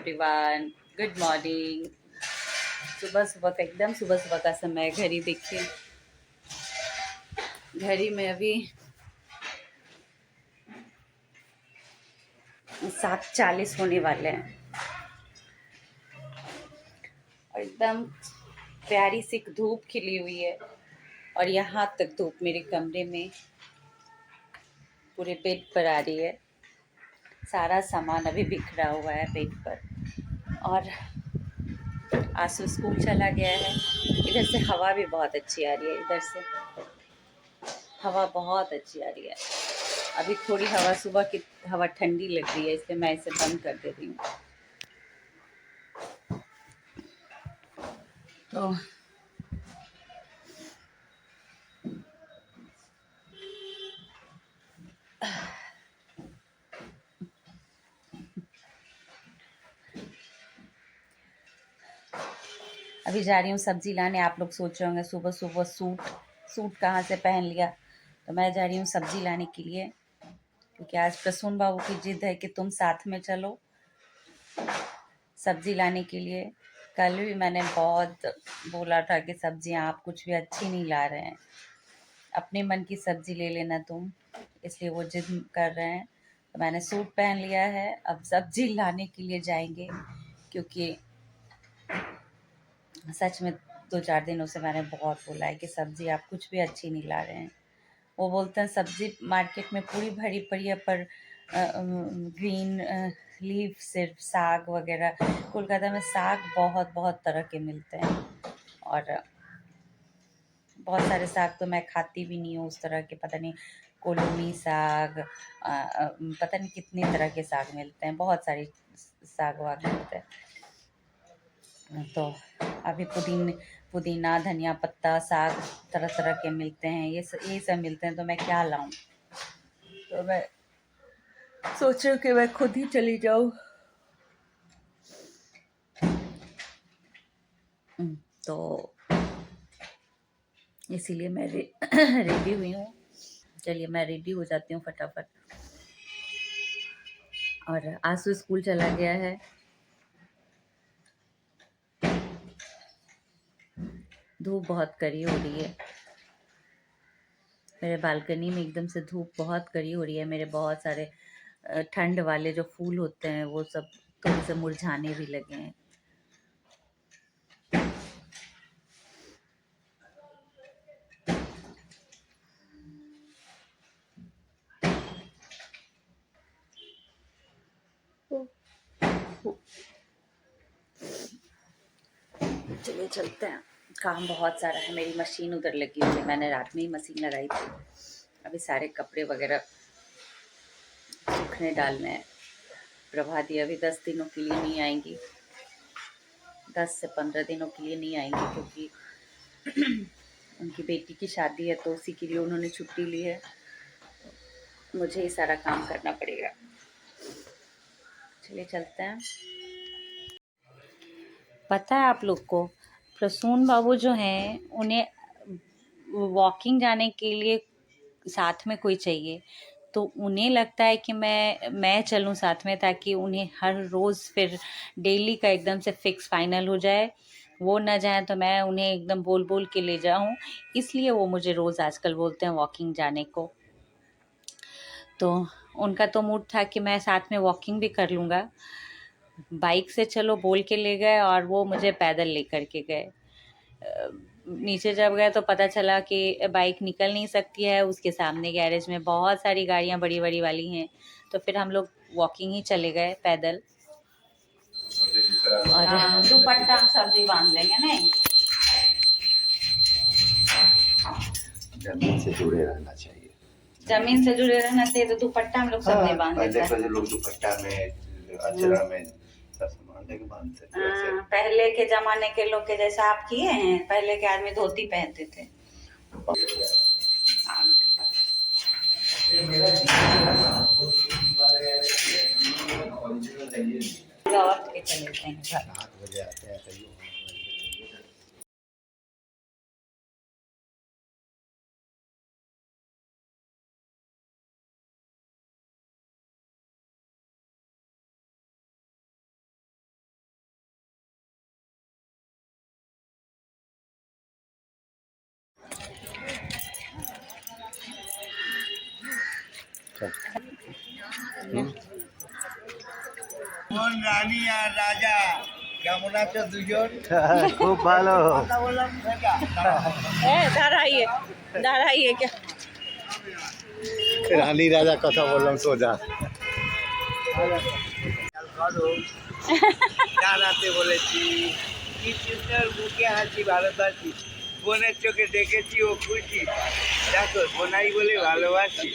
Everyone, good morning. सुबह सुबह का एकदम सुबह सुबह का समय है। घड़ी देखिए, घड़ी में अभी 7:40 होने वाले हैं और एकदम प्यारी सी धूप खिली हुई है। और यहाँ तक धूप मेरे कमरे में पूरे बेड पर आ रही है। सारा सामान अभी बिखरा हुआ है बेड पर। और आंसू स्कूल चला गया है। इधर से हवा भी बहुत अच्छी आ रही है। इधर से हवा बहुत अच्छी आ रही है। अभी थोड़ी हवा, सुबह की हवा ठंडी लग रही है, इसलिए मैं इसे बंद कर दे रही हूँ। तो अभी जा रही हूँ सब्जी लाने। आप लोग सोच रहे होंगे सुबह सुबह सूट सूट कहाँ से पहन लिया। तो मैं जा रही हूँ सब्जी लाने के लिए, क्योंकि आज प्रसून बाबू की जिद है कि तुम साथ में चलो सब्जी लाने के लिए। कल भी मैंने बहुत बोला था कि सब्जियाँ आप कुछ भी अच्छी नहीं ला रहे हैं, अपने मन की सब्जी ले लेना तुम, इसलिए वो जिद कर रहे हैं। तो मैंने सूट पहन लिया है, अब सब्जी लाने के लिए जाएंगे। क्योंकि सच में 2-4 दिनों से मैंने बहुत बोला है कि सब्जी आप कुछ भी अच्छी नहीं ला रहे हैं। वो बोलते हैं सब्जी मार्केट में पूरी भरी पड़ी है, पर ग्रीन लीफ सिर्फ साग वगैरह। कोलकाता में साग बहुत बहुत तरह के मिलते हैं और बहुत सारे साग तो मैं खाती भी नहीं हूँ उस तरह के। पता नहीं कोलमी साग, पता नहीं कितने तरह के साग मिलते हैं, बहुत सारी साग वाग मिलते हैं। तो अभी पुदीना धनिया पत्ता साग तरह तरह के मिलते हैं, ये सब मिलते हैं। तो मैं क्या लाऊं? तो मैं सोच रही हूँ कि मैं खुद ही चली जाऊँ। तो इसीलिए मैं रेडी हुई हूँ। चलिए मैं रेडी हो जाती हूँ फटाफट। और आंसू स्कूल चला गया है। धूप बहुत कड़ी हो रही है मेरे बालकनी में, एकदम से धूप बहुत कड़ी हो रही है। मेरे बहुत सारे ठंड वाले जो फूल होते हैं वो सब थोड़े से मुरझाने भी लगे हैं। चलिए चलते हैं, काम बहुत सारा है। मेरी मशीन उधर लगी हुई है, मैंने रात में ही मशीन लगाई थी। अभी सारे कपड़े वगैरह सूखने डालने हैं। प्रभा दी अभी 10 दिनों के लिए नहीं आएंगी, 10 से 15 दिनों के लिए नहीं आएंगी, क्योंकि उनकी बेटी की शादी है, तो उसी के लिए उन्होंने छुट्टी ली है। मुझे ही सारा काम करना पड़ेगा। चलिए चलते हैं। पता है आप लोग को, प्रसून बाबू जो हैं उन्हें वॉकिंग जाने के लिए साथ में कोई चाहिए। तो उन्हें लगता है कि मैं चलूं साथ में, ताकि उन्हें हर रोज़ फिर डेली का एकदम से फिक्स फाइनल हो जाए। वो ना जाए तो मैं उन्हें एकदम बोल बोल के ले जाऊं। इसलिए वो मुझे रोज़ आजकल बोलते हैं वॉकिंग जाने को। तो उनका तो मूड था कि मैं साथ में वॉकिंग भी कर लूँगा। बाइक से चलो बोल के ले गए और वो मुझे पैदल लेकर के गए। नीचे जब गए तो पता चला कि बाइक निकल नहीं सकती है, उसके सामने गैरेज में बहुत सारी गाड़ियां बड़ी बड़ी वाली हैं। तो फिर हम लोग वॉकिंग ही चले गए पैदल। और दुपट्टा सब्जी बांध लेंगे नहीं। जमीन से जुड़े रहना चाहिए। जमीन से जुड़े रहना चाहिए तो दुपट्टा हम लोग सब नहीं बांध लेते। पहले लोग दुपट्टा में अचरा में बांधते थे। पहले के जमाने के लोग के जैसा आप किए हैं? पहले के आदमी धोती पहनते थे। लौट के चले जाते हैं घर। 7 बजे आते हैं। এখন রানী আর রাজা কেমন আছো দুজন? খুব ভালো। কথা বললাম সেটা दाঁড়ाइए दाঁড়ाइए क्या রানী রাজা কথা বললাম সোজা। করো দাঁড়াতে বলেছি কি সুন্দর মুখে হাসি ভালোবাসি বোনের চোখে দেখেছি ও খুশি দেখো বোনাই বলে ভালোবাসি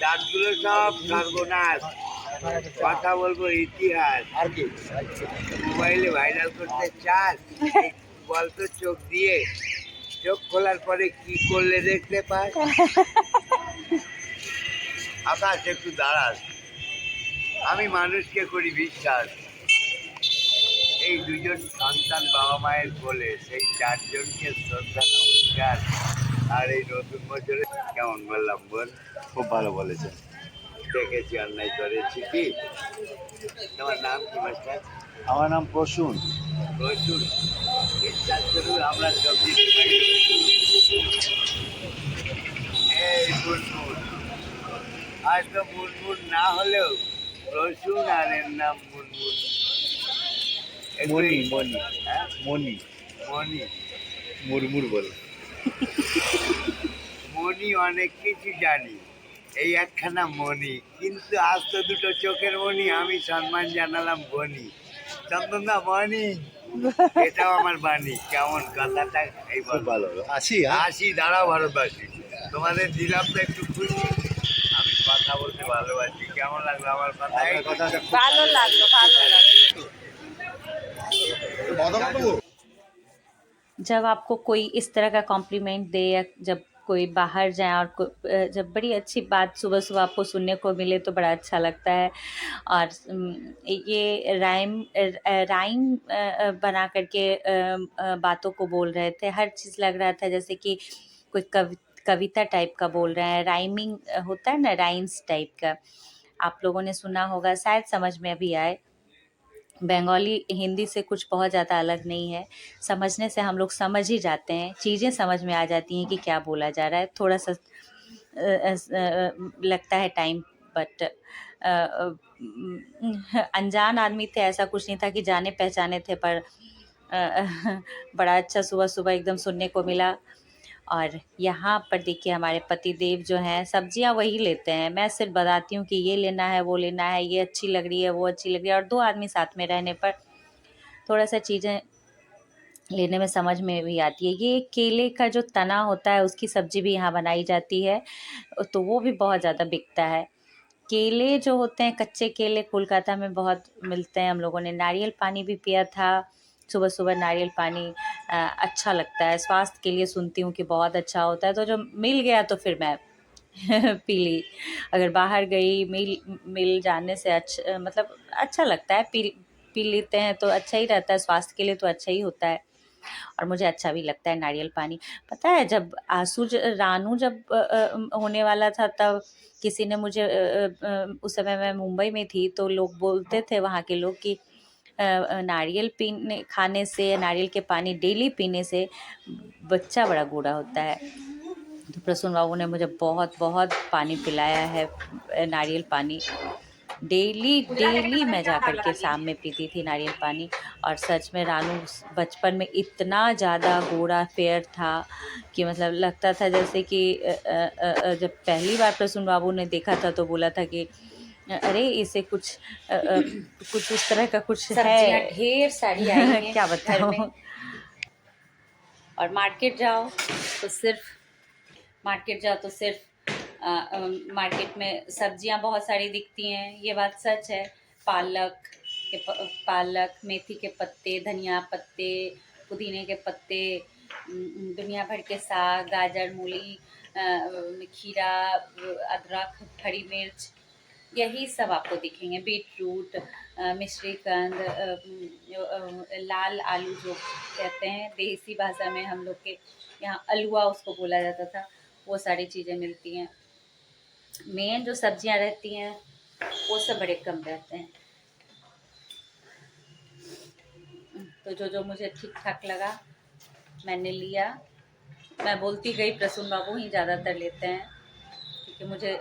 দাঁতগুলো সব সর্বনাশ কথা বলবো ইতিহাস আর কি মোবাইলে ভাইরাল করতে চাস বলতো চোখ দিয়ে চোখ খোলার পরে কি করলে দেখতে পাস আকাশ একটু দাঁড়াস আমি মানুষকে করি বিশ্বাস এই দুজন সন্তান বাবা মায়ের কোলে সেই চারজনকে শ্রদ্ধা নমস্কার আর এই নতুন বছরে কেমন বললাম বল খুব ভালো বলেছেন। দেখেছি অন্যায় করেছি কি তোমার নাম কি মাস্টার আমার নাম প্রসূন। প্রচুর এই চারজনের আমরা সবজি এই মুনমুন আজ তো মুনমুন না হলেও রসুন আর এর নাম মুনমুন মনি মনি হ্যাঁ মনি মনি মুরমুর বলে। মনি অনেক কিছু জানি এই একখানা মনি কিন্তু আজ তো দুটো চোখের মনি আমি সম্মান জানালাম বনি চন্দনদা মনি এটাও আমার বাণী কেমন কথাটা এই খুব বল ভালো। আসি হ্যাঁ। আসি দাঁড়াও ভারতবাসী তোমাদের দিলাম তো একটু খুশি আমি কথা বলতে ভালোবাসি কেমন লাগলো আমার কথা এই কথাটা ভালো লাগলো ভালো লাগলো जब आपको कोई इस तरह का कॉम्प्लीमेंट दे या जब कोई बाहर जाए और जब बड़ी अच्छी बात सुबह सुबह आपको सुनने को मिले तो बड़ा अच्छा लगता है। और ये राइम बना करके बातों को बोल रहे थे। हर चीज़ लग रहा था जैसे कि कोई कविता टाइप का बोल रहे हैं। राइमिंग होता है ना, राइम्स टाइप का आप लोगों ने सुना होगा, शायद समझ में भी आए। बंगाली हिंदी से कुछ बहुत ज़्यादा अलग नहीं है। समझने से हम लोग समझ ही जाते हैं, चीज़ें समझ में आ जाती हैं कि क्या बोला जा रहा है। थोड़ा सा लगता है टाइम, बट अनजान आदमी थे, ऐसा कुछ नहीं था कि जाने पहचाने थे, पर बड़ा अच्छा सुबह सुबह एकदम सुनने को मिला। और यहाँ पर देखिए हमारे पति देव जो हैं सब्जियाँ वही लेते हैं। मैं सिर्फ बताती हूँ कि ये लेना है, वो लेना है, ये अच्छी लग रही है, वो अच्छी लग रही है। और 2 आदमी साथ में रहने पर थोड़ा सा चीज़ें लेने में समझ में भी आती है। ये केले का जो तना होता है उसकी सब्जी भी यहाँ बनाई जाती है, तो वो भी बहुत ज़्यादा बिकता है। केले जो होते हैं, कच्चे केले कोलकाता में बहुत मिलते हैं। हम लोगों ने नारियल पानी भी पिया था सुबह सुबह। नारियल पानी अच्छा लगता है, स्वास्थ्य के लिए सुनती हूँ कि बहुत अच्छा होता है, तो जो मिल गया तो फिर मैं पी ली। अगर बाहर गई मिल जाने से मतलब अच्छा लगता है, पी लेते हैं तो अच्छा ही रहता है, स्वास्थ्य के लिए तो अच्छा ही होता है। और मुझे अच्छा भी लगता है नारियल पानी। पता है जब रानू जब होने वाला था तब किसी ने मुझे उस समय मैं मुंबई में थी, तो लोग बोलते थे वहाँ के लोग कि नारियल खाने से, नारियल के पानी डेली पीने से बच्चा बड़ा गोरा होता है। तो प्रसून बाबू ने मुझे बहुत बहुत पानी पिलाया है, नारियल पानी। डेली मैं जा कर के शाम में पीती थी नारियल पानी। और सच में रानू बचपन में इतना ज़्यादा गोरा फेयर था कि मतलब लगता था जैसे कि जब पहली बार प्रसून बाबू ने देखा था तो बोला था कि अरे इसे कुछ उस तरह का कुछ है, ढेर सारी आई हैं क्या बताऊं। और मार्केट जाओ तो सिर्फ मार्केट में सब्जियां बहुत सारी दिखती हैं, ये बात सच है। पालक, मेथी के पत्ते, धनिया पत्ते, पुदीने के पत्ते, दुनिया भर के साग, गाजर, मूली, खीरा, अदरक, हरी मिर्च, यही सब आपको दिखेंगे। बीटरूट, मिश्रीकंद, लाल आलू जो कहते हैं देसी भाषा में, हम लोग के यहाँ अलुआ उसको बोला जाता था, वो सारी चीज़ें मिलती हैं। मेन जो सब्जियां रहती हैं वो सब बड़े कम रहते हैं। तो जो मुझे ठीक ठाक लगा मैंने लिया। मैं बोलती गई, प्रसून बाबू ही ज़्यादातर लेते हैं, क्योंकि मुझे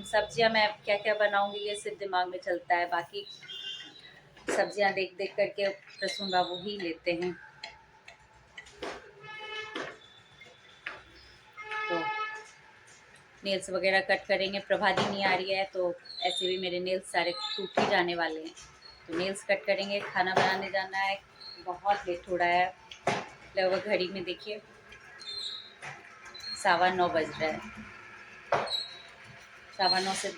सब्जियां मैं क्या क्या बनाऊंगी ये सिर्फ दिमाग में चलता है, बाकी सब्जियां देख देख करके प्रसून बाबू ही लेते हैं। तो नेल्स वगैरह कट करेंगे। प्रभादी नहीं आ रही है तो ऐसे भी मेरे नेल्स सारे टूट ही जाने वाले हैं। तो नेल्स कट करेंगे, खाना बनाने जाना है। बहुत लेट हो रहा है, लगभग घड़ी में देखिए 9:15 बज रहा है। 9:15 से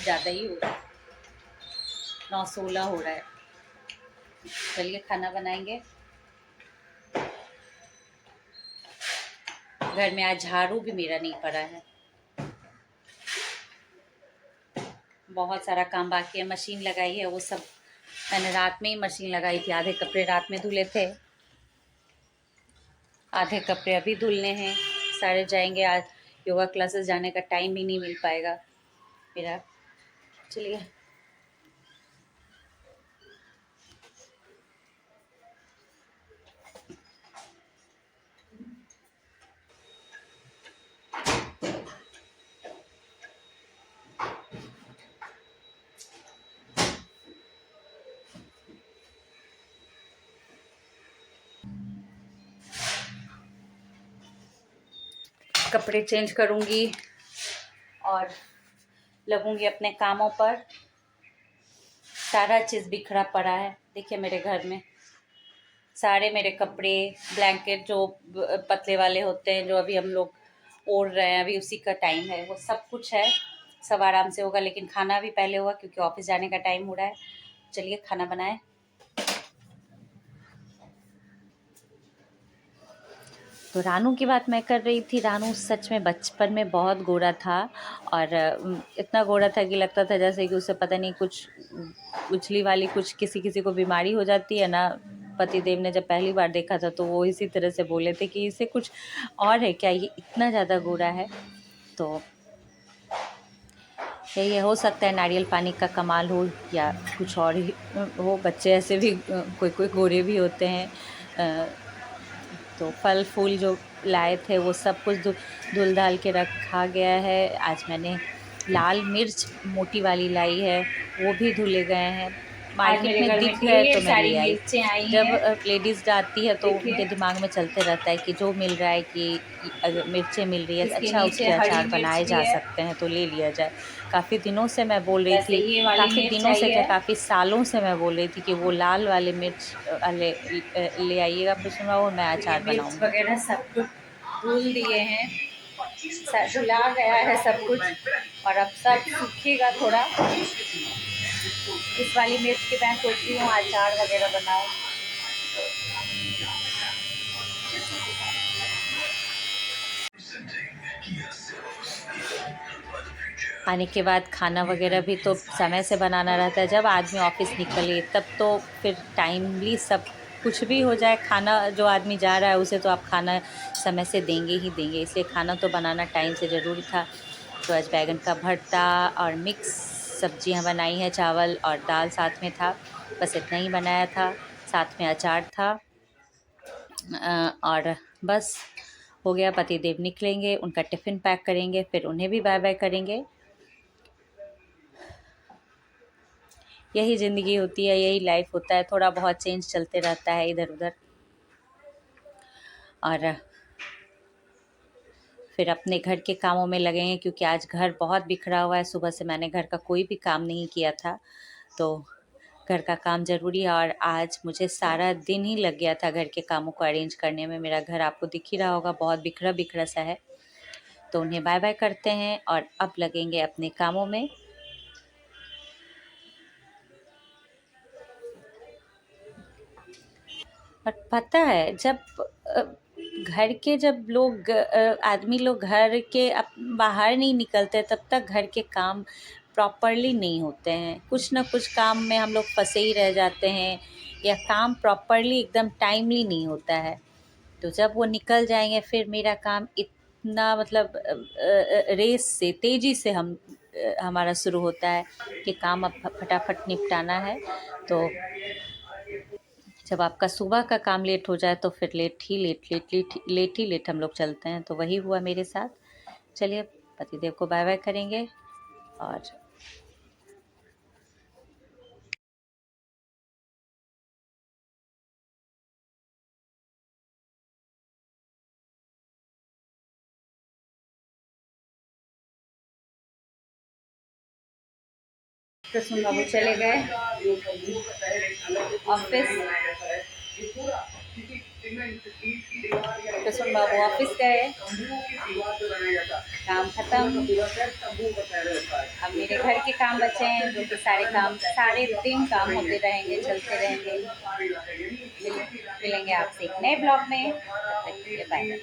ज़्यादा ही हो रहा है, 9:16 हो रहा है। चलिए खाना बनाएंगे। घर में आज झाड़ू भी मेरा नहीं पड़ा है, बहुत सारा काम बाकी है। मशीन लगाई है, वो सब मैंने रात में ही मशीन लगाई थी। आधे कपड़े रात में धुले थे, आधे कपड़े अभी धुलने हैं। सारे जाएंगे, आज योगा क्लासेस जाने का टाइम ही नहीं मिल पाएगा मेरा। चलिए कपड़े चेंज करूँगी और लगूंगी अपने कामों पर। सारा चीज़ बिखरा पड़ा है, देखिए मेरे घर में सारे मेरे कपड़े, ब्लैंकेट जो पतले वाले होते हैं जो अभी हम लोग ओढ़ रहे हैं, अभी उसी का टाइम है, वो सब कुछ है। सब आराम से होगा, लेकिन खाना भी पहले होगा क्योंकि ऑफिस जाने का टाइम हो रहा है। चलिए खाना बनाएं। तो रानू की बात मैं कर रही थी। रानू सच में बचपन में बहुत गोरा था और इतना गोरा था कि लगता था जैसे कि उसे पता नहीं कुछ उछली वाली कुछ किसी किसी को बीमारी हो जाती है ना। पतिदेव ने जब पहली बार देखा था तो वो इसी तरह से बोले थे कि इसे कुछ और है क्या, ये इतना ज़्यादा गोरा है। तो यही हो सकता है नारियल पानी का कमाल हो या कुछ और ही हो। बच्चे ऐसे भी कोई कोई गोरे भी होते हैं। तो फल फूल जो लाए थे वो सब कुछ धुल धाल के रखा गया है। आज मैंने लाल मिर्च मोटी वाली लाई है, वो भी धुले गए हैं। मार्केट में दिख गए तो मैं ले आई। जब लेडीज़ जाती है तो उनके दिमाग में चलते रहता है कि जो मिल रहा है कि अगर मिर्चें मिल रही है अच्छा उसके अचार बनाए जा सकते हैं तो ले लिया जाए। काफ़ी दिनों से मैं बोल रही थी, काफ़ी दिनों से क्या काफ़ी सालों से मैं बोल रही थी कि वो लाल वाले मिर्च वाले ले आइएगा प्रसून बाबू, मैं अचार बनाऊँगी। वगैरह सब कुछ धुल दिए हैं, धुला गया है सब कुछ और अब सब सूखेगा थोड़ा। इस वाली मिर्च की मैं सोच रही हूँ अचार वगैरह बनाऊँ। आने के बाद खाना वगैरह भी तो समय से बनाना रहता है। जब आदमी ऑफिस निकले तब तो फिर टाइमली सब कुछ भी हो जाए। खाना जो आदमी जा रहा है उसे तो आप खाना समय से देंगे ही देंगे, इसलिए खाना तो बनाना टाइम से ज़रूरी था। तो आज बैगन का भरता और मिक्स सब्जियां बनाई हैं, चावल और दाल साथ में था, बस इतना ही बनाया था। साथ में अचार था और बस हो गया। पतिदेव निकलेंगे, उनका टिफ़िन पैक करेंगे, फिर उन्हें भी बाय बाय करेंगे। यही ज़िंदगी होती है, यही लाइफ होता है, थोड़ा बहुत चेंज चलते रहता है इधर उधर। और फिर अपने घर के कामों में लगेंगे क्योंकि आज घर बहुत बिखरा हुआ है। सुबह से मैंने घर का कोई भी काम नहीं किया था, तो घर का काम ज़रूरी है। और आज मुझे सारा दिन ही लग गया था घर के कामों को अरेंज करने में। मेरा घर आपको दिख ही रहा होगा, बहुत बिखरा बिखरा सा है। तो उन्हें बाय बाय करते हैं और अब लगेंगे अपने कामों में। और पता है जब घर के जब लोग आदमी लोग घर के बाहर नहीं निकलते तब तक घर के काम प्रॉपरली नहीं होते हैं। कुछ ना कुछ काम में हम लोग फंसे ही रह जाते हैं या काम प्रॉपरली एकदम टाइमली नहीं होता है। तो जब वो निकल जाएंगे फिर मेरा काम इतना मतलब रेस से तेज़ी से हमारा शुरू होता है कि काम अब फटाफट निपटाना है। तो जब आपका सुबह का काम लेट हो जाए तो फिर लेट हम लोग चलते हैं। तो वही हुआ मेरे साथ। चलिए पतिदेव को बाय बाय करेंगे और प्रसून बाबू चले गए ऑफिस। प्रसून बाबू ऑफिस गए, काम खत्म। अब मेरे घर के काम बचे हैं, जो कि सारे दिन काम होते रहेंगे, चलते रहेंगे। मिलेंगे आपसे एक नए ब्लॉग में, तब तक के लिए बाय बाय।